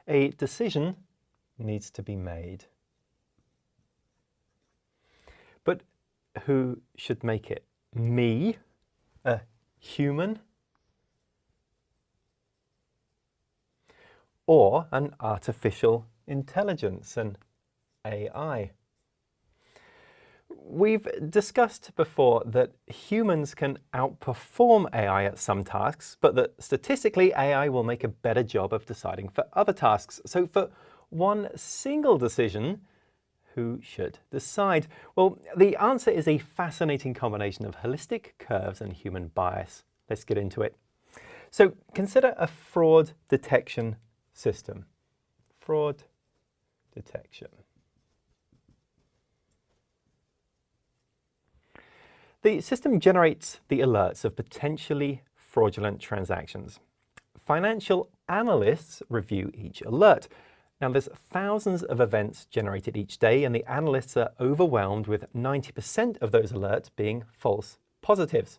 a decision needs to be made. But who should make it? Me, a human, or an artificial intelligence, an AI? We've discussed before that humans can outperform AI at some tasks, but that statistically AI will make a better job of deciding for other tasks. So for one single decision, who should decide? Well, the answer is a fascinating combination of holistic curves and human bias. Let's get into it. So consider a fraud detection system. Fraud detection. The system generates the alerts of potentially fraudulent transactions. Financial analysts review each alert. Now, there's thousands of events generated each day, and the analysts are overwhelmed with 90% of those alerts being false positives.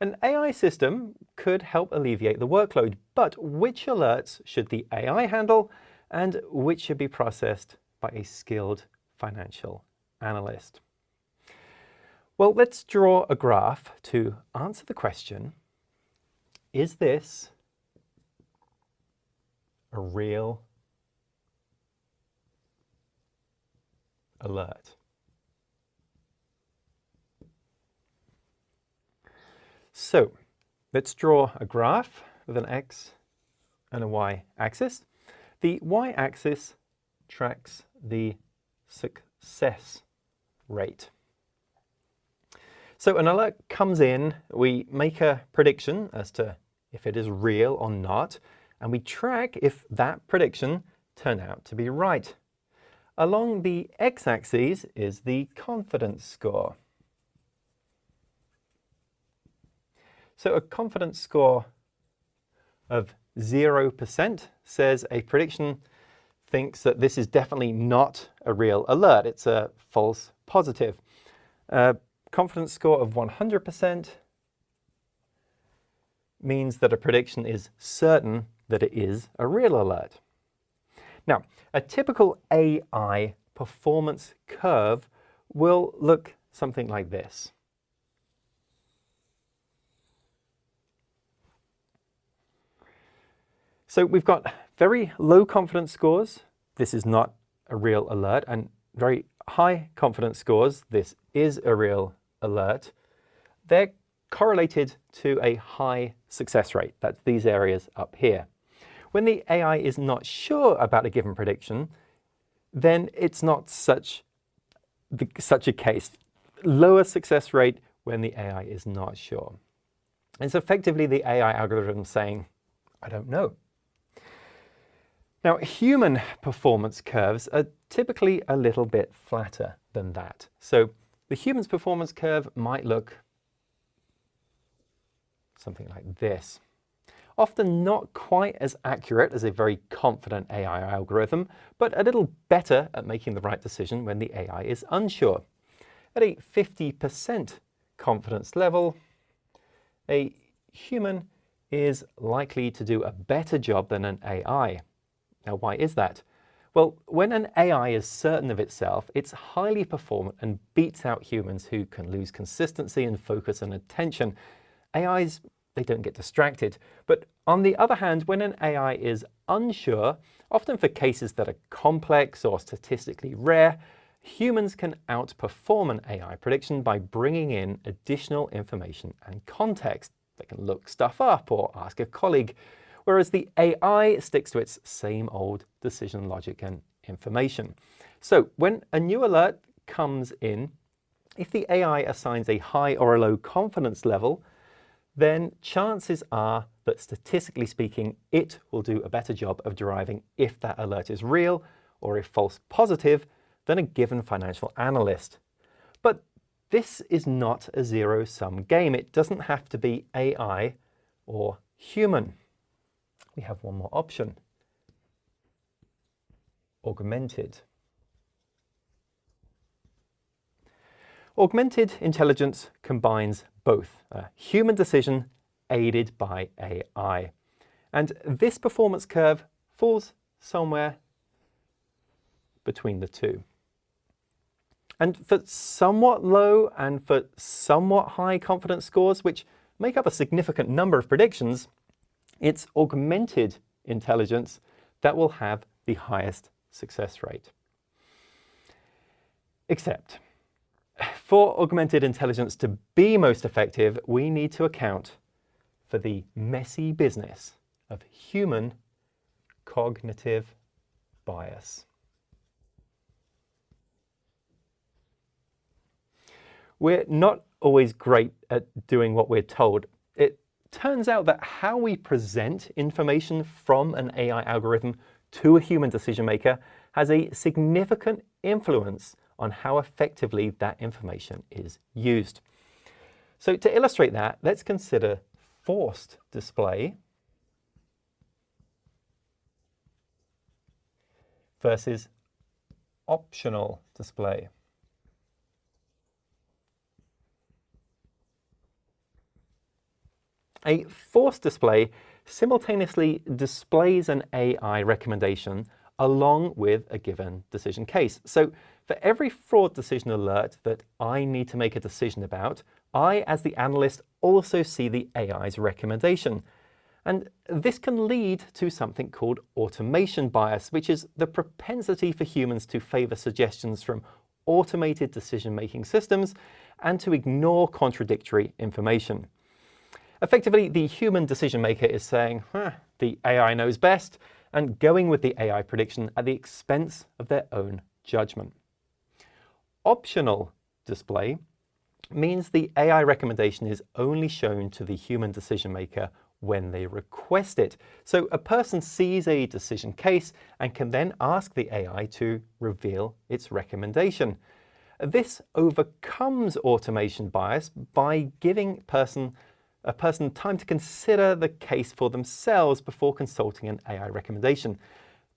An AI system could help alleviate the workload, but which alerts should the AI handle, and which should be processed by a skilled financial analyst? Well, let's draw a graph to answer the question, is this a real alert? So let's draw a graph with an X and a Y axis. The Y axis tracks the success rate. So an alert comes in, we make a prediction as to if it is real or not, and we track if that prediction turned out to be right. Along the x-axis is the confidence score. So a confidence score of 0% says a prediction thinks that this is definitely not a real alert. It's a false positive. Confidence score of 100% means that a prediction is certain that it is a real alert. Now, a typical AI performance curve will look something like this. So we've got very low confidence scores. This is not a real alert, and very high confidence scores. This is a real alert. They're correlated to a high success rate. That's these areas up here. When the AI is not sure about a given prediction, then it's not such a case. Lower success rate when the AI is not sure. It's effectively the AI algorithm saying, I don't know. Now, human performance curves are typically a little bit flatter than that. So the human's performance curve might look something like this. Often not quite as accurate as a very confident AI algorithm, but a little better at making the right decision when the AI is unsure. At a 50% confidence level, a human is likely to do a better job than an AI. Now, why is that? Well, when an AI is certain of itself, it's highly performant and beats out humans who can lose consistency and focus and attention. AIs, they don't get distracted. But on the other hand, when an AI is unsure, often for cases that are complex or statistically rare, humans can outperform an AI prediction by bringing in additional information and context. They can look stuff up or ask a colleague, whereas the AI sticks to its same old decision logic and information. So when a new alert comes in, if the AI assigns a high or a low confidence level, then chances are that statistically speaking, it will do a better job of deriving if that alert is real or a false positive than a given financial analyst. But this is not a zero-sum game. It doesn't have to be AI or human. We have one more option. Augmented. Augmented intelligence combines both a human decision aided by AI. And this performance curve falls somewhere between the two. And for somewhat low and for somewhat high confidence scores, which make up a significant number of predictions, it's augmented intelligence that will have the highest success rate. Except, for augmented intelligence to be most effective, we need to account for the messy business of human cognitive bias. We're not always great at doing what we're told. It turns out that how we present information from an AI algorithm to a human decision maker has a significant influence on how effectively that information is used. So to illustrate that, let's consider forced display versus optional display. A forced display simultaneously displays an AI recommendation along with a given decision case. So for every fraud decision alert that I need to make a decision about, I, as the analyst, also see the AI's recommendation. And this can lead to something called automation bias, which is the propensity for humans to favor suggestions from automated decision-making systems and to ignore contradictory information. Effectively, the human decision maker is saying, the AI knows best, and going with the AI prediction at the expense of their own judgment. Optional display means the AI recommendation is only shown to the human decision maker when they request it. So a person sees a decision case and can then ask the AI to reveal its recommendation. This overcomes automation bias by giving a person time to consider the case for themselves before consulting an AI recommendation.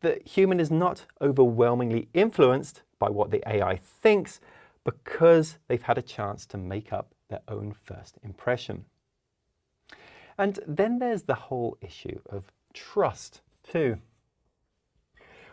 The human is not overwhelmingly influenced by what the AI thinks because they've had a chance to make up their own first impression. And then there's the whole issue of trust too.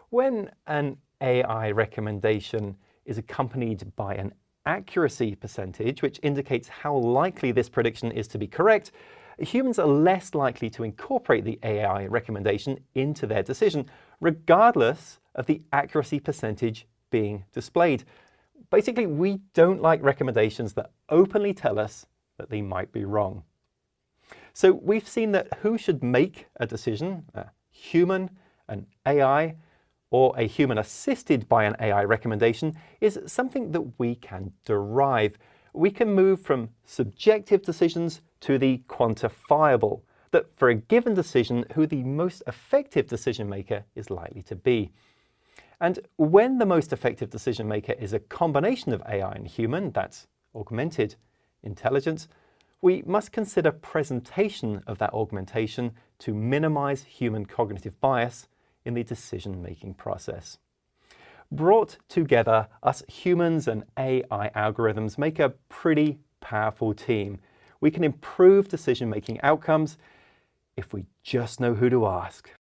When an AI recommendation is accompanied by an accuracy percentage, which indicates how likely this prediction is to be correct, humans are less likely to incorporate the AI recommendation into their decision, regardless of the accuracy percentage being displayed. Basically, we don't like recommendations that openly tell us that they might be wrong. So we've seen that who should make a decision, a human, an AI, or a human assisted by an AI recommendation, is something that we can derive. We can move from subjective decisions to the quantifiable, that for a given decision, who the most effective decision maker is likely to be. And when the most effective decision maker is a combination of AI and human, that's augmented intelligence, we must consider presentation of that augmentation to minimize human cognitive bias in the decision-making process. Brought together, us humans and AI algorithms make a pretty powerful team. We can improve decision-making outcomes if we just know who to ask.